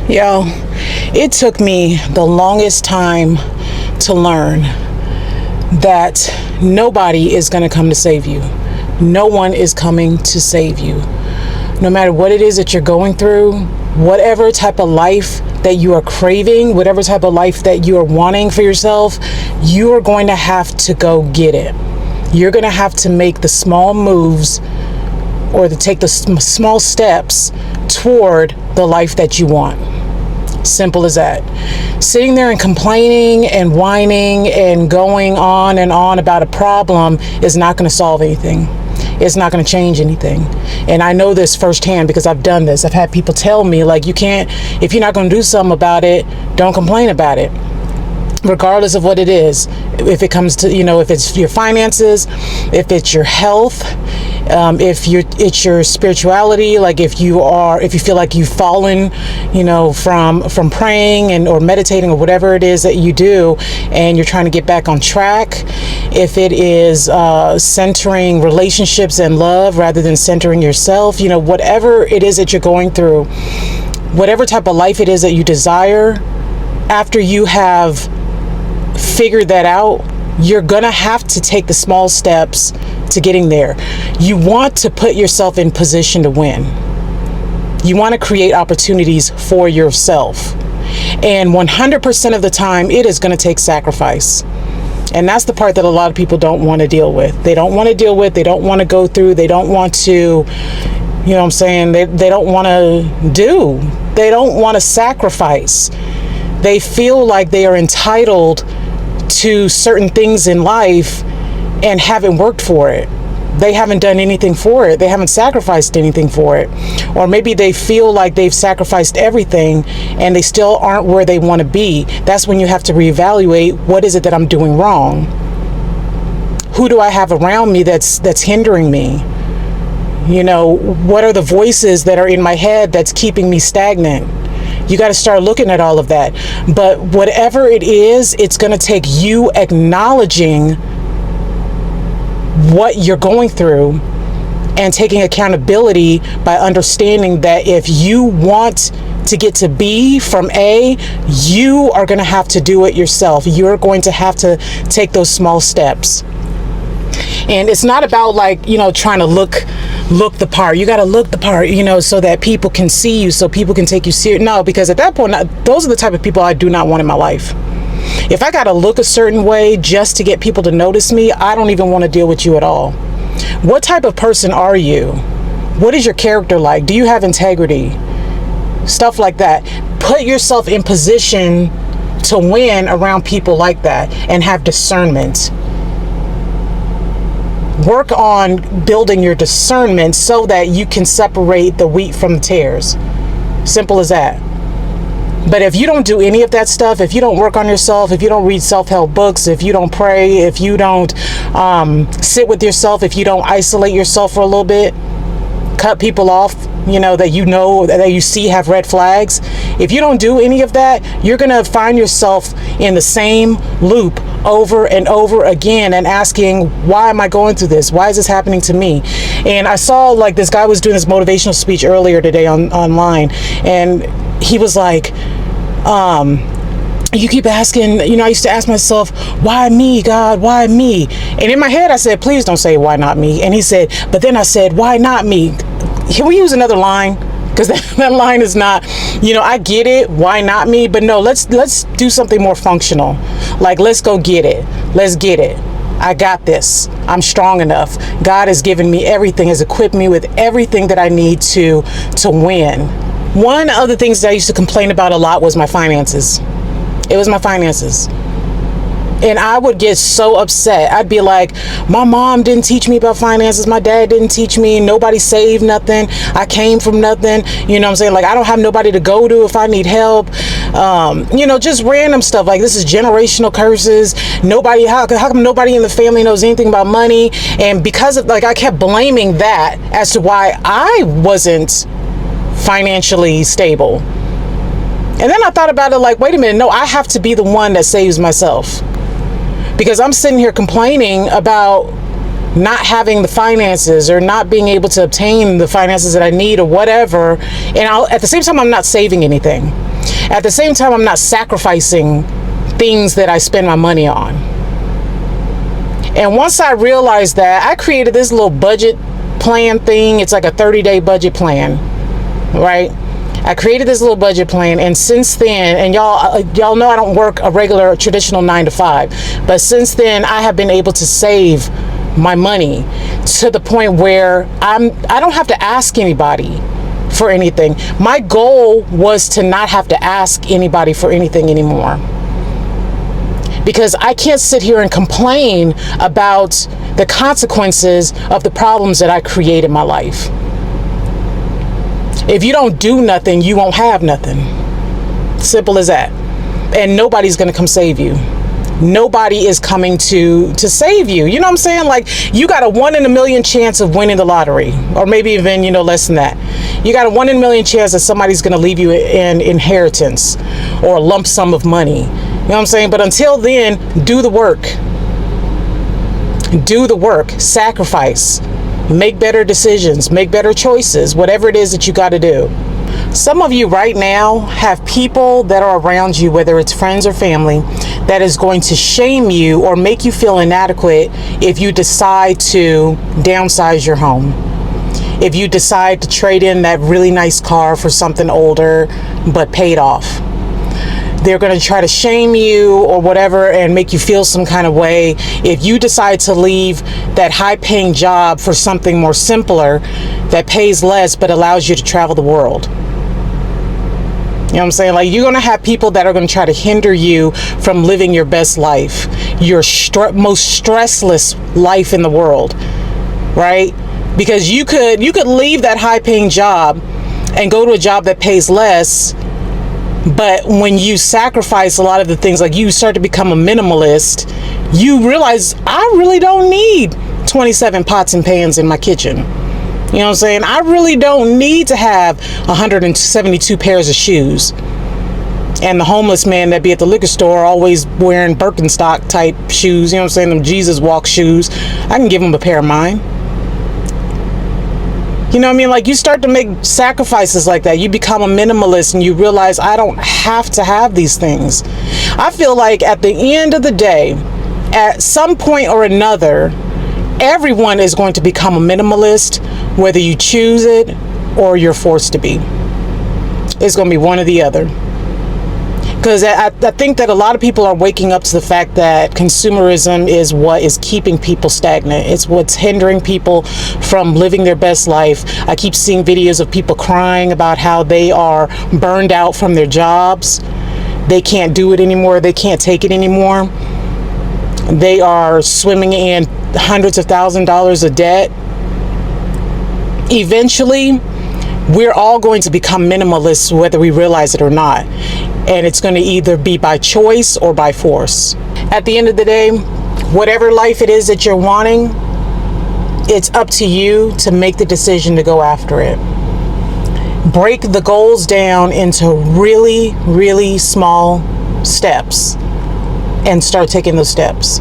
Yo, it took me the longest time to learn that nobody is going to come to save you. No one is coming to save you. No matter what it is that you're going through, whatever type of life that you are craving, whatever type of life that you are wanting for yourself, you are going to have to go get it. You're going to have to make the small moves or to take the small steps toward the life that you want. Simple as that. Sitting there and complaining and whining and going on and on about a problem is not going to solve anything. It's not going to change anything. And I know this firsthand because I've done this. I've had people tell me, like, you can't, if you're not going to do something about it, don't complain about it. Regardless of what it is, if it comes to, if it's your finances, if it's your health, if it's your spirituality, like if you feel like you've fallen, from praying and or meditating or whatever it is that you do, and you're trying to get back on track, if it is centering relationships and love rather than centering yourself, whatever it is that you're going through, whatever type of life it is that you desire, after you have figured that out, you're gonna have to take the small steps to getting there. You want to put yourself in position to win. You want to create opportunities for yourself. And 100% of the time, it is going to take sacrifice. And that's the part that a lot of people don't want to deal with. They don't want to deal with, they don't want to go through, they don't want to, they don't want to do. They don't want to sacrifice. They feel like they are entitled to certain things in life and haven't worked for it. They haven't done anything for it. They haven't sacrificed anything for it. Or maybe they feel like they've sacrificed everything and they still aren't where they want to be. That's when you have to reevaluate, what is it that I'm doing wrong? Who do I have around me that's hindering me? What are the voices that are in my head that's keeping me stagnant? You got to start looking at all of that. But whatever it is, it's going to take you acknowledging what you're going through and taking accountability by understanding that if you want to get to B from A, you are going to have to do it yourself. You're going to have to take those small steps. And it's not about trying to look the part. You got to look the part, so that people can see you, so people can take you serious. No, because at that point, those are the type of people I do not want in my life. If I got to look a certain way just to get people to notice me, I don't even want to deal with you at all. What type of person are you? What is your character like? Do you have integrity? Stuff like that. Put yourself in position to win around people like that and have discernment. Work on building your discernment so that you can separate the wheat from the tares. Simple as that. But if you don't do any of that stuff, if you don't work on yourself, if you don't read self-help books, if you don't pray, if you don't sit with yourself, if you don't isolate yourself for a little bit, cut people off, that you see have red flags. If you don't do any of that, you're going to find yourself in the same loop over and over again and asking, why am I going through this? Why is this happening to me? And I saw this guy was doing this motivational speech earlier today online, and he was like, you keep asking, I used to ask myself, why me, God, why me? And in my head, I said, please don't say, why not me? And he said, but then I said, why not me? Can we use another line? Because that line is not, I get it, why not me? But no, let's do something more functional. Let's go get it. Let's get it. I got this. I'm strong enough. God has given me everything, has equipped me with everything that I need to win. One of the things that I used to complain about a lot was my finances. It was my finances. And I would get so upset. I'd be like, my mom didn't teach me about finances. My dad didn't teach me. Nobody saved nothing. I came from nothing. You know what I'm saying? I don't have nobody to go to if I need help. Just random stuff. This is generational curses. How come nobody in the family knows anything about money? And because of I kept blaming that as to why I wasn't financially stable. And then I thought about it wait a minute, no, I have to be the one that saves myself. Because I'm sitting here complaining about not having the finances or not being able to obtain the finances that I need or whatever. And at the same time, I'm not saving anything. At the same time, I'm not sacrificing things that I spend my money on. And once I realized that, I created this little budget plan thing. It's like a 30-day budget plan, right? I created this little budget plan, and since then, and y'all know I don't work a regular traditional 9 to 5, but since then I have been able to save my money to the point where I don't have to ask anybody for anything. My goal was to not have to ask anybody for anything anymore, because I can't sit here and complain about the consequences of the problems that I create in my life. If you don't do nothing, you won't have nothing. Simple as that. And nobody's going to come save you. Nobody is coming to save you. You know what I'm saying? Like, you got a 1 in a million chance of winning the lottery, or maybe even, less than that. You got a 1 in a million chance that somebody's going to leave you an inheritance or a lump sum of money. You know what I'm saying? But until then, do the work. Do the work. Sacrifice. Make better decisions. Make better choices. Whatever it is that you got to do. Some of you right now have people that are around you, whether it's friends or family, that is going to shame you or make you feel inadequate if you decide to downsize your home. If you decide to trade in that really nice car for something older but paid off. They're going to try to shame you or whatever and make you feel some kind of way if you decide to leave that high-paying job for something more simpler that pays less but allows you to travel the world. You know what I'm saying? Like, you're going to have people that are going to try to hinder you from living your best life, your most stressless life in the world, right? Because you could leave that high-paying job and go to a job that pays less. But when you sacrifice a lot of the things, like you start to become a minimalist, you realize I really don't need 27 pots and pans in my kitchen. You know what I'm saying? I really don't need to have 172 pairs of shoes. And the homeless man that be at the liquor store always wearing Birkenstock type shoes, you know what I'm saying? Them Jesus walk shoes. I can give him a pair of mine. You know what I mean? Like, you start to make sacrifices like that. You become a minimalist and you realize I don't have to have these things. I feel like at the end of the day, at some point or another, everyone is going to become a minimalist, whether you choose it or you're forced to be. It's going to be one or the other. Because I think that a lot of people are waking up to the fact that consumerism is what is keeping people stagnant. It's what's hindering people from living their best life. I keep seeing videos of people crying about how they are burned out from their jobs. They can't do it anymore. They can't take it anymore. They are swimming in hundreds of thousands of dollars of debt. Eventually, we're all going to become minimalists, whether we realize it or not. And it's going to either be by choice or by force. At the end of the day, whatever life it is that you're wanting, it's up to you to make the decision to go after it. Break the goals down into really, really small steps and start taking those steps.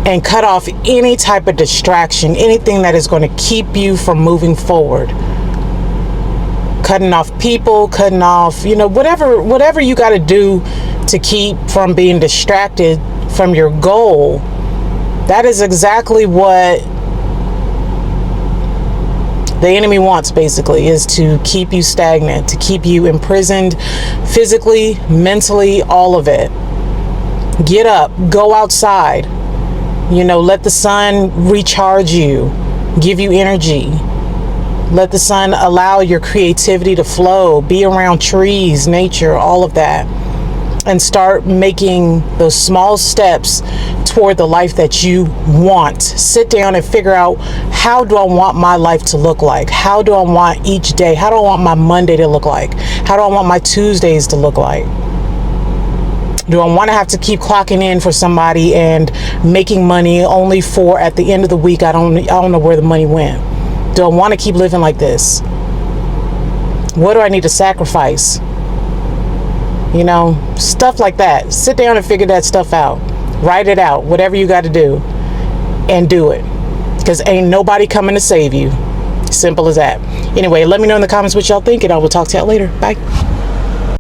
And cut off any type of distraction, anything that is going to keep you from moving forward. Cutting off people, cutting off, whatever you got to do to keep from being distracted from your goal. That is exactly what the enemy wants, basically, is to keep you stagnant, to keep you imprisoned physically, mentally, all of it. Get up, go outside, let the sun recharge you, give you energy. Let the sun allow your creativity to flow. Be around trees, nature, all of that. And start making those small steps toward the life that you want. Sit down and figure out, how do I want my life to look like? How do I want each day? How do I want my Monday to look like? How do I want my Tuesdays to look like? Do I want to have to keep clocking in for somebody and making money only for at the end of the week I don't know where the money went? Do I want to keep living like this? What do I need to sacrifice? Stuff like that. Sit down and figure that stuff out. Write it out, whatever you got to do, and do it. Because ain't nobody coming to save you. Simple as that. Anyway, let me know in the comments what y'all think, and I will talk to y'all later. Bye.